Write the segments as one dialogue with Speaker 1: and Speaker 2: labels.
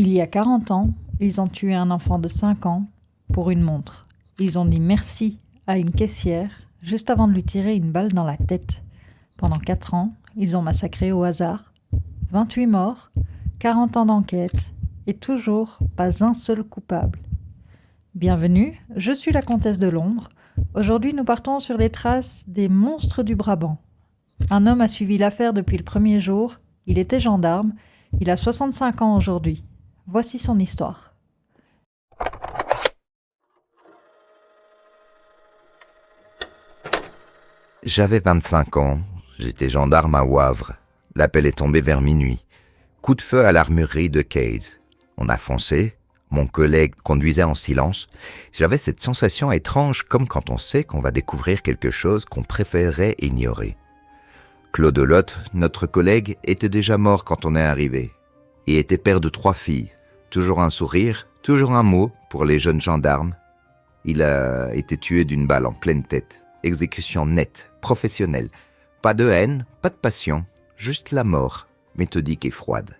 Speaker 1: Il y a 40 ans, ils ont tué un enfant de 5 ans pour une montre. Ils ont dit merci à une caissière juste avant de lui tirer une balle dans la tête. Pendant 4 ans, ils ont massacré au hasard 28 morts, 40 ans d'enquête et toujours pas un seul coupable. Bienvenue, je suis la comtesse de l'ombre. Aujourd'hui, nous partons sur les traces des monstres du Brabant. Un homme a suivi l'affaire depuis le premier jour. Il était gendarme. Il a 65 ans aujourd'hui. Voici son histoire.
Speaker 2: J'avais 25 ans, j'étais gendarme à Wavre. L'appel est tombé vers minuit. Coup de feu à l'armurerie de Case. On a foncé, mon collègue conduisait en silence. J'avais cette sensation étrange comme quand on sait qu'on va découvrir quelque chose qu'on préférerait ignorer. Claude Lotte, notre collègue, était déjà mort quand on est arrivé. Il était père de 3 filles. Toujours un sourire, toujours un mot pour les jeunes gendarmes. Il a été tué d'une balle en pleine tête. Exécution nette, professionnelle. Pas de haine, pas de passion, juste la mort, méthodique et froide.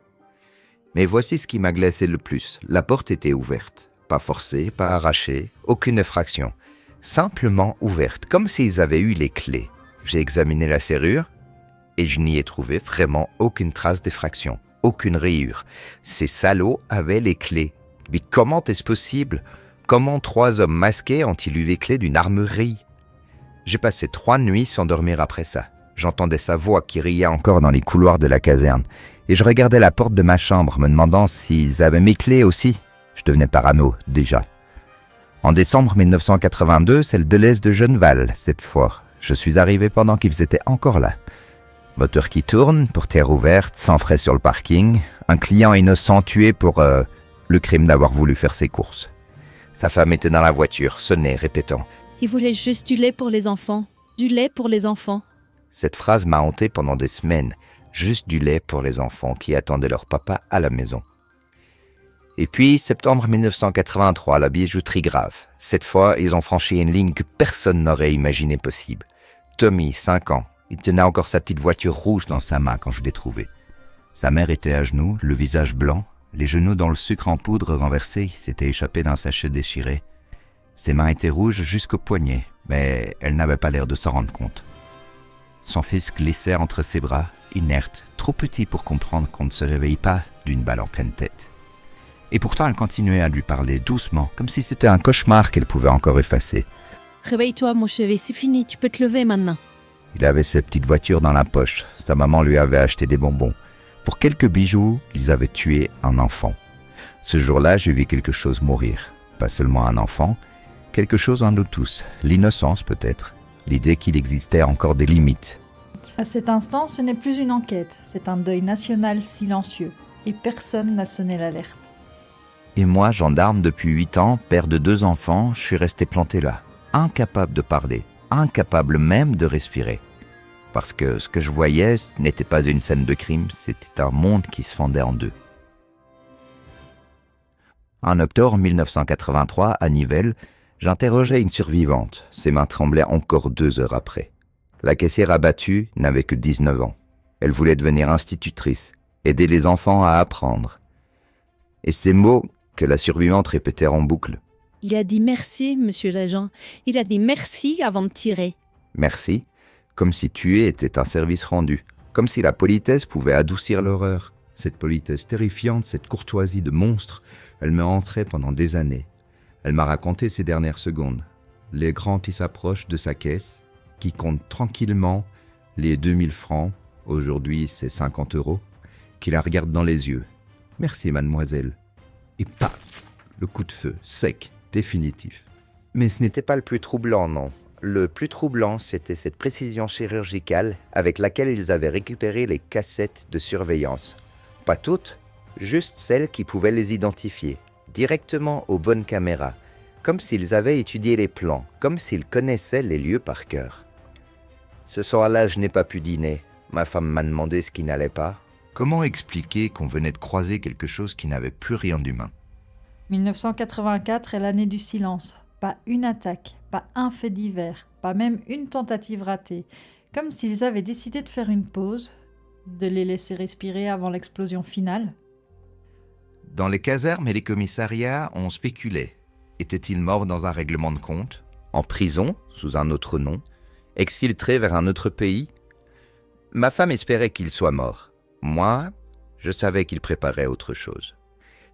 Speaker 2: Mais voici ce qui m'a glacé le plus. La porte était ouverte. Pas forcée, pas arrachée, aucune effraction. Simplement ouverte, comme s'ils avaient eu les clés. J'ai examiné la serrure et je n'y ai trouvé vraiment aucune trace d'effraction, aucune rayure. Ces salauds avaient les clés. Mais comment est-ce possible ? Comment 3 hommes masqués ont-ils eu les clés d'une armurerie ? J'ai passé 3 nuits sans dormir après ça. J'entendais sa voix qui riait encore dans les couloirs de la caserne. Et je regardais la porte de ma chambre, me demandant s'ils avaient mes clés aussi. Je devenais parano, déjà. En décembre 1982, c'est le Deleuze de Genneval, cette fois. Je suis arrivé pendant qu'ils étaient encore là. Moteur qui tourne, portière ouverte, sans frais sur le parking. Un client innocent tué pour le crime d'avoir voulu faire ses courses. Sa femme était dans la voiture, sonnait, répétant «
Speaker 3: Il voulait juste du lait pour les enfants. Du lait pour les enfants. »
Speaker 2: Cette phrase m'a hanté pendant des semaines. Juste du lait pour les enfants qui attendaient leur papa à la maison. Et puis, septembre 1983, la bijouterie grave. Cette fois, ils ont franchi une ligne que personne n'aurait imaginé possible. Tommy, 5 ans, il tenait encore sa petite voiture rouge dans sa main quand je l'ai trouvé. Sa mère était à genoux, le visage blanc, les genoux dans le sucre en poudre renversé, s'était échappé d'un sachet déchiré. Ses mains étaient rouges jusqu'au poignet, mais elle n'avait pas l'air de s'en rendre compte. Son fils glissait entre ses bras, inerte, trop petit pour comprendre qu'on ne se réveille pas d'une balle en pleine tête. Et pourtant, elle continuait à lui parler doucement, comme si c'était un cauchemar qu'elle pouvait encore effacer.
Speaker 3: « Réveille-toi, mon chéri, c'est fini, tu peux te lever maintenant. »
Speaker 2: Il avait sa petite voiture dans la poche. Sa maman lui avait acheté des bonbons. Pour quelques bijoux, ils avaient tué un enfant. Ce jour-là, j'ai vu quelque chose mourir. Pas seulement un enfant, quelque chose en nous tous. L'innocence peut-être. L'idée qu'il existait encore des limites.
Speaker 1: À cet instant, ce n'est plus une enquête, c'est un deuil national silencieux. Et personne n'a sonné l'alerte.
Speaker 2: Et moi, gendarme depuis 8 ans, père de 2 enfants, je suis resté planté là. Incapable de parler, incapable même de respirer. Parce que ce que je voyais, ce n'était pas une scène de crime, c'était un monde qui se fendait en deux. En octobre 1983, à Nivelles, j'interrogeais une survivante. Ses mains tremblaient encore 2 heures après. La caissière abattue n'avait que 19 ans. Elle voulait devenir institutrice, aider les enfants à apprendre. Et ces mots que la survivante répétait en boucle.
Speaker 3: « Il a dit merci, monsieur l'agent. Il a dit merci avant de tirer. »
Speaker 2: Merci, comme si tuer était un service rendu, comme si la politesse pouvait adoucir l'horreur. Cette politesse terrifiante, cette courtoisie de monstre, elle me hanterait pendant des années. Elle m'a raconté ces dernières secondes. Les grands qui s'approchent de sa caisse, qui compte tranquillement les 2000 francs, aujourd'hui c'est 50 €, qui la regarde dans les yeux. « Merci mademoiselle. » Et paf, le coup de feu, sec, définitif. Mais ce n'était pas le plus troublant, non. Le plus troublant, c'était cette précision chirurgicale avec laquelle ils avaient récupéré les cassettes de surveillance. Pas toutes, juste celles qui pouvaient les identifier, directement aux bonnes caméras, comme s'ils avaient étudié les plans, comme s'ils connaissaient les lieux par cœur. Ce soir-là, je n'ai pas pu dîner. Ma femme m'a demandé ce qui n'allait pas. Comment expliquer qu'on venait de croiser quelque chose qui n'avait plus rien d'humain ?
Speaker 1: 1984 est l'année du silence. Pas une attaque, pas un fait divers, pas même une tentative ratée. Comme s'ils avaient décidé de faire une pause, de les laisser respirer avant l'explosion finale.
Speaker 2: Dans les casernes et les commissariats, on spéculait. Était-il mort dans un règlement de compte? En prison, sous un autre nom? Exfiltré vers un autre pays? Ma femme espérait qu'il soit mort. Moi, je savais qu'il préparait autre chose.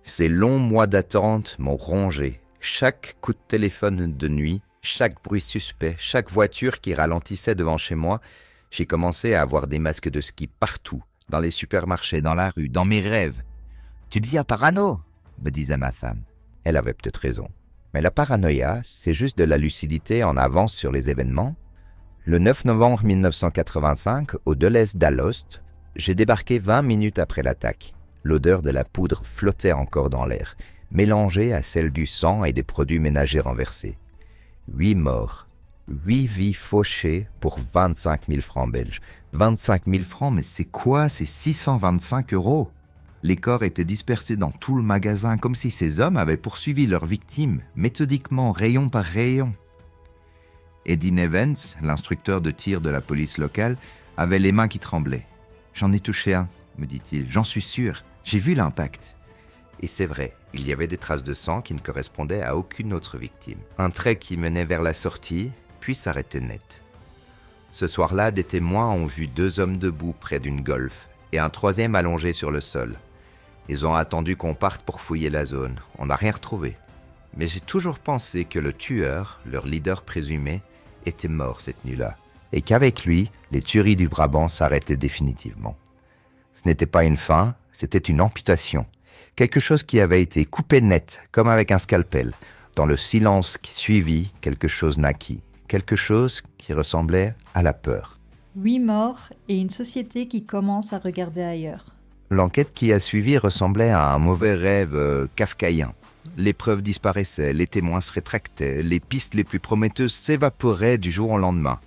Speaker 2: Ces longs mois d'attente m'ont rongé. Chaque coup de téléphone de nuit, chaque bruit suspect, chaque voiture qui ralentissait devant chez moi, j'ai commencé à avoir des masques de ski partout, dans les supermarchés, dans la rue, dans mes rêves. « Tu deviens parano », me disait ma femme. Elle avait peut-être raison. Mais la paranoïa, c'est juste de la lucidité en avance sur les événements. Le 9 novembre 1985, au Deleuze d'Alost, j'ai débarqué 20 minutes après l'attaque. L'odeur de la poudre flottait encore dans l'air, mélangée à celle du sang et des produits ménagers renversés. 8 morts, 8 vies fauchées pour 25 000 francs belges. 25 000 francs, mais c'est quoi? C'est 625 €. Les corps étaient dispersés dans tout le magasin, comme si ces hommes avaient poursuivi leurs victimes, méthodiquement, rayon par rayon. Eddie Nevens, l'instructeur de tir de la police locale, avait les mains qui tremblaient. « J'en ai touché un », me dit-il, « j'en suis sûr, j'ai vu l'impact. » Et c'est vrai, il y avait des traces de sang qui ne correspondaient à aucune autre victime. Un trait qui menait vers la sortie, puis s'arrêtait net. Ce soir-là, des témoins ont vu 2 hommes debout près d'une golf et un 3e allongé sur le sol. Ils ont attendu qu'on parte pour fouiller la zone. On n'a rien retrouvé. Mais j'ai toujours pensé que le tueur, leur leader présumé, était mort cette nuit-là. Et qu'avec lui, les tueries du Brabant s'arrêtaient définitivement. Ce n'était pas une fin, c'était une amputation. Quelque chose qui avait été coupé net, comme avec un scalpel. Dans le silence qui suivit, quelque chose naquit. Quelque chose qui ressemblait à la peur.
Speaker 1: 8 morts et une société qui commence à regarder ailleurs.
Speaker 2: L'enquête qui a suivi ressemblait à un mauvais rêve kafkaïen. Les preuves disparaissaient, les témoins se rétractaient, les pistes les plus prometteuses s'évaporaient du jour au lendemain.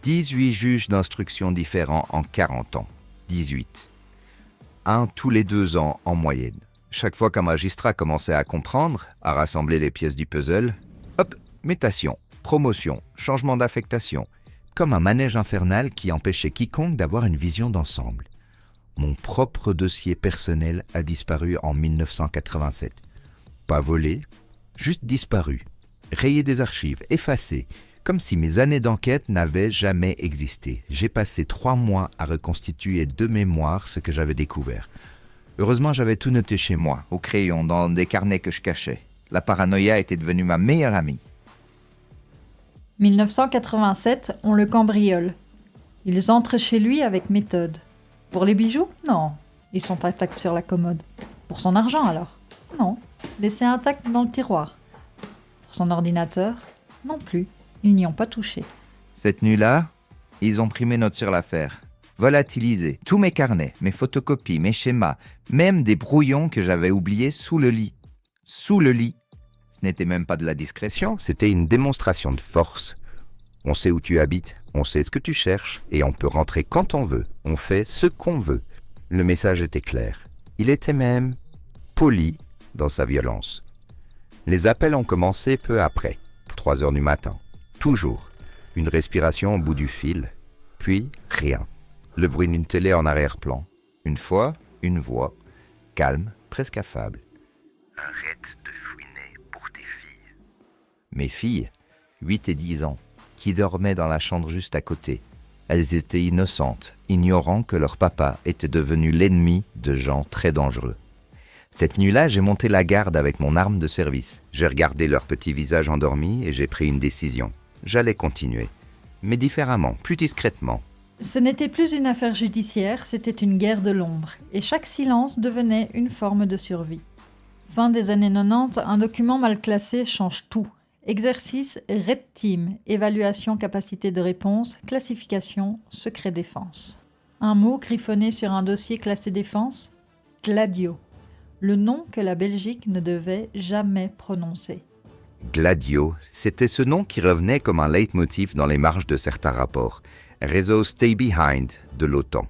Speaker 2: 18 juges d'instruction différents en 40 ans. 18. Un tous les 2 ans en moyenne. Chaque fois qu'un magistrat commençait à comprendre, à rassembler les pièces du puzzle, hop, mutation, promotion, changement d'affectation, comme un manège infernal qui empêchait quiconque d'avoir une vision d'ensemble. Mon propre dossier personnel a disparu en 1987. Pas volé, juste disparu, rayé des archives, effacé, comme si mes années d'enquête n'avaient jamais existé. J'ai passé 3 mois à reconstituer de mémoire ce que j'avais découvert. Heureusement, j'avais tout noté chez moi, au crayon, dans des carnets que je cachais. La paranoïa était devenue ma meilleure amie.
Speaker 1: 1987, on le cambriole. Ils entrent chez lui avec méthode. Pour les bijoux? Non. Ils sont intacts sur la commode. Pour son argent alors? Non. Laissés intacts dans le tiroir. Pour son ordinateur? Non plus. Ils n'y ont pas touché.
Speaker 2: Cette nuit-là, ils ont pris mes notes sur l'affaire. Volatilisé, tous mes carnets, mes photocopies, mes schémas, même des brouillons que j'avais oubliés sous le lit. Sous le lit. Ce n'était même pas de la discrétion, c'était une démonstration de force. On sait où tu habites, on sait ce que tu cherches, et on peut rentrer quand on veut. On fait ce qu'on veut. Le message était clair. Il était même poli dans sa violence. Les appels ont commencé peu après, 3 heures du matin. Toujours. Une respiration au bout du fil, puis rien. Le bruit d'une télé en arrière-plan. Une fois, une voix, calme, presque affable. Arrête de fouiner pour tes filles. Mes filles, 8 et 10 ans, qui dormaient dans la chambre juste à côté. Elles étaient innocentes, ignorant que leur papa était devenu l'ennemi de gens très dangereux. Cette nuit-là, j'ai monté la garde avec mon arme de service. J'ai regardé leur petit visage endormi et j'ai pris une décision. J'allais continuer, mais différemment, plus discrètement.
Speaker 1: Ce n'était plus une affaire judiciaire, c'était une guerre de l'ombre, et chaque silence devenait une forme de survie. Fin des années 90, un document mal classé change tout. Exercice Red Team, évaluation capacité de réponse, classification, secret défense. Un mot griffonné sur un dossier classé défense? Gladio. Le nom que la Belgique ne devait jamais prononcer.
Speaker 2: Gladio, c'était ce nom qui revenait comme un leitmotiv dans les marges de certains rapports. Réseau Stay Behind de l'OTAN.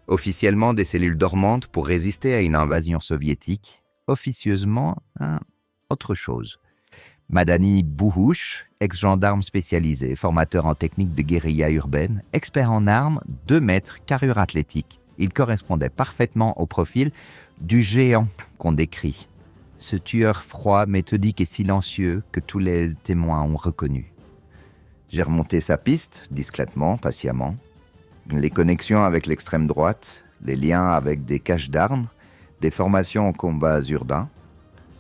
Speaker 2: Officiellement des cellules dormantes pour résister à une invasion soviétique. Officieusement, autre chose. Madani Bouhouch, ex-gendarme spécialisé, formateur en technique de guérilla urbaine, expert en armes, 2 mètres, carrure athlétique. Il correspondait parfaitement au profil du géant qu'on décrit. Ce tueur froid, méthodique et silencieux que tous les témoins ont reconnu. J'ai remonté sa piste, discrètement, patiemment. Les connexions avec l'extrême droite, les liens avec des caches d'armes, des formations en combats urbains.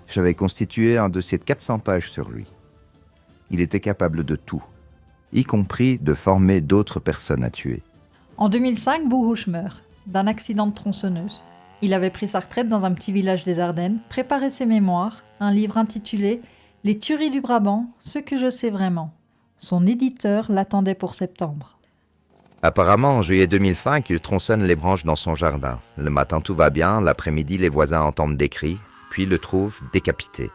Speaker 2: J'avais constitué un dossier de 400 pages sur lui. Il était capable de tout, y compris de former d'autres personnes à tuer.
Speaker 1: En 2005, Bouhouch meurt d'un accident de tronçonneuse. Il avait pris sa retraite dans un petit village des Ardennes, préparé ses mémoires, un livre intitulé « Les tueries du Brabant, ce que je sais vraiment ». Son éditeur l'attendait pour septembre.
Speaker 2: Apparemment, en juillet 2005, il tronçonne les branches dans son jardin. Le matin, tout va bien. L'après-midi, les voisins entendent des cris, puis le trouvent décapité.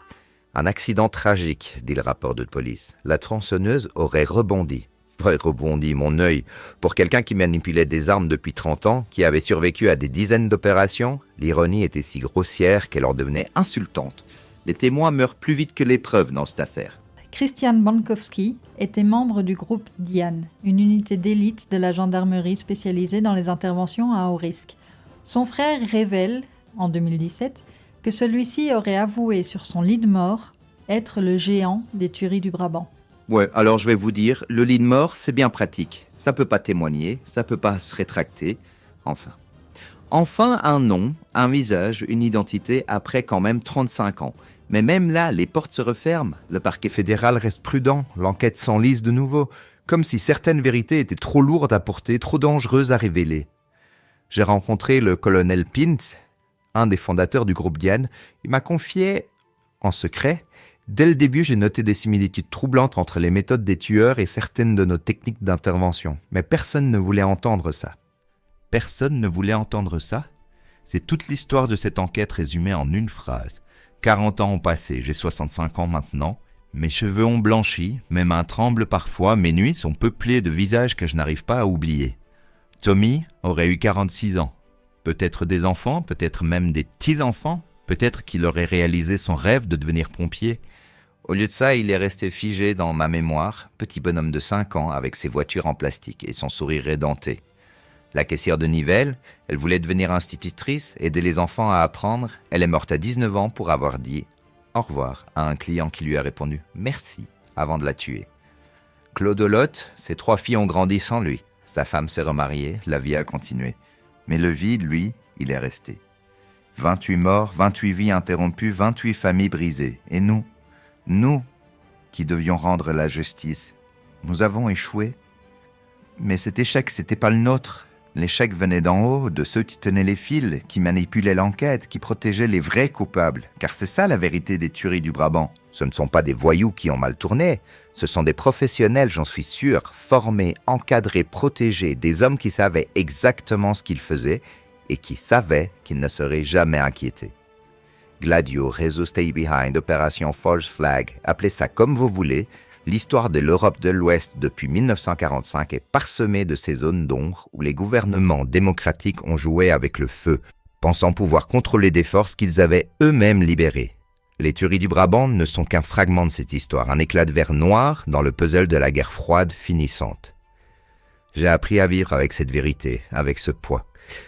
Speaker 2: Un accident tragique, dit le rapport de police. La tronçonneuse aurait rebondi. Rebondi, mon œil. Pour quelqu'un qui manipulait des armes depuis 30 ans, qui avait survécu à des dizaines d'opérations, l'ironie était si grossière qu'elle en devenait insultante. Les témoins meurent plus vite que les preuves dans cette affaire.
Speaker 1: Christian Bankowski était membre du groupe Diane, une unité d'élite de la gendarmerie spécialisée dans les interventions à haut risque. Son frère révèle, en 2017, que celui-ci aurait avoué sur son lit de mort être le géant des tueries du Brabant.
Speaker 2: Ouais, alors je vais vous dire, le lit de mort, c'est bien pratique. Ça peut pas témoigner, ça peut pas se rétracter. Enfin un nom, un visage, une identité après quand même 35 ans. Mais même là, les portes se referment. Le parquet fédéral reste prudent, l'enquête s'enlise de nouveau, comme si certaines vérités étaient trop lourdes à porter, trop dangereuses à révéler. J'ai rencontré le colonel Pint, un des fondateurs du groupe Diane. Il m'a confié, en secret, dès le début, j'ai noté des similitudes troublantes entre les méthodes des tueurs et certaines de nos techniques d'intervention. Mais personne ne voulait entendre ça. Personne ne voulait entendre ça? C'est toute l'histoire de cette enquête résumée en une phrase. 40 ans ont passé, j'ai 65 ans maintenant. Mes cheveux ont blanchi, mes mains tremblent parfois, mes nuits sont peuplées de visages que je n'arrive pas à oublier. Tommy aurait eu 46 ans. Peut-être des enfants, peut-être même des petits-enfants. Peut-être qu'il aurait réalisé son rêve de devenir pompier. Au lieu de ça, il est resté figé dans ma mémoire, petit bonhomme de 5 ans avec ses voitures en plastique et son sourire édenté. La caissière de Nivelles, elle voulait devenir institutrice, aider les enfants à apprendre. Elle est morte à 19 ans pour avoir dit au revoir à un client qui lui a répondu « merci » avant de la tuer. Claude Olotte, ses 3 filles ont grandi sans lui. Sa femme s'est remariée, la vie a continué. Mais le vide, lui, il est resté. 28 morts, 28 vies interrompues, 28 familles brisées. Et nous qui devions rendre la justice, nous avons échoué. Mais cet échec, c'était pas le nôtre. L'échec venait d'en haut, de ceux qui tenaient les fils, qui manipulaient l'enquête, qui protégeaient les vrais coupables. Car c'est ça la vérité des tueries du Brabant. Ce ne sont pas des voyous qui ont mal tourné. Ce sont des professionnels, j'en suis sûr, formés, encadrés, protégés, des hommes qui savaient exactement ce qu'ils faisaient et qui savaient qu'ils ne seraient jamais inquiétés. Gladio, Réseau Stay Behind, Opération False Flag, appelez ça comme vous voulez, l'histoire de l'Europe de l'Ouest depuis 1945 est parsemée de ces zones d'ombre où les gouvernements démocratiques ont joué avec le feu, pensant pouvoir contrôler des forces qu'ils avaient eux-mêmes libérées. Les tueries du Brabant ne sont qu'un fragment de cette histoire, un éclat de verre noir dans le puzzle de la guerre froide finissante. J'ai appris à vivre avec cette vérité, avec ce poids.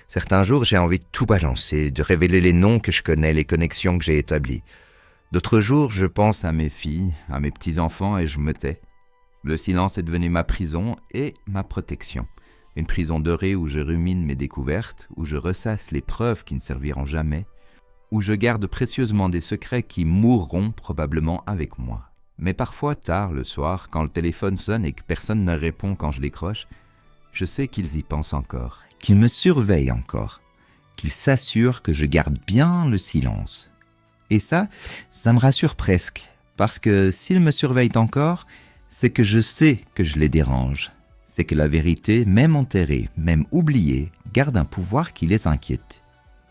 Speaker 2: Certains jours, j'ai envie de tout balancer, de révéler les noms que je connais, les connexions que j'ai établies. D'autres jours, je pense à mes filles, à mes petits-enfants et je me tais. Le silence est devenu ma prison et ma protection. Une prison dorée où je rumine mes découvertes, où je ressasse les preuves qui ne serviront jamais, où je garde précieusement des secrets qui mourront probablement avec moi. Mais parfois, tard le soir, quand le téléphone sonne et que personne ne répond quand je décroche, je sais qu'ils y pensent encore, qu'ils me surveillent encore, qu'ils s'assurent que je garde bien le silence. Et ça me rassure presque, parce que s'ils me surveillent encore, c'est que je sais que je les dérange. C'est que la vérité, même enterrée, même oubliée, garde un pouvoir qui les inquiète.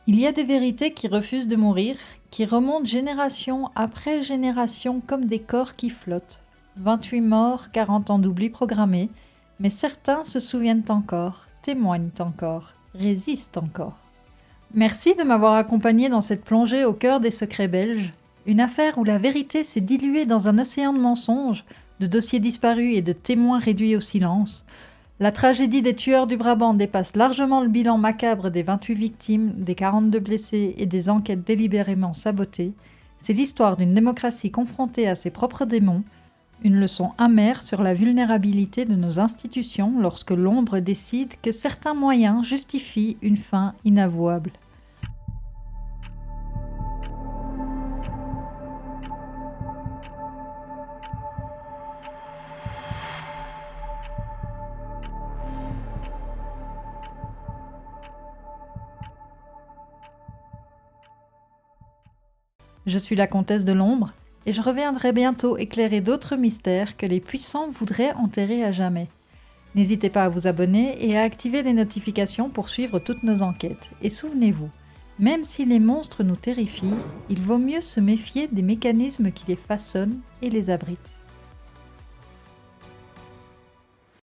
Speaker 1: Il y a des vérités qui refusent de mourir, qui remontent génération après génération comme des corps qui flottent. 28 morts, 40 ans d'oubli programmé, mais certains se souviennent encore, témoignent encore, résistent encore. Merci de m'avoir accompagné dans cette plongée au cœur des secrets belges, une affaire où la vérité s'est diluée dans un océan de mensonges, de dossiers disparus et de témoins réduits au silence. La tragédie des tueurs du Brabant dépasse largement le bilan macabre des 28 victimes, des 42 blessés et des enquêtes délibérément sabotées. C'est l'histoire d'une démocratie confrontée à ses propres démons, une leçon amère sur la vulnérabilité de nos institutions lorsque l'ombre décide que certains moyens justifient une fin inavouable. Je suis la comtesse de l'ombre, et je reviendrai bientôt éclairer d'autres mystères que les puissants voudraient enterrer à jamais. N'hésitez pas à vous abonner et à activer les notifications pour suivre toutes nos enquêtes. Et souvenez-vous, même si les monstres nous terrifient, il vaut mieux se méfier des mécanismes qui les façonnent et les abritent.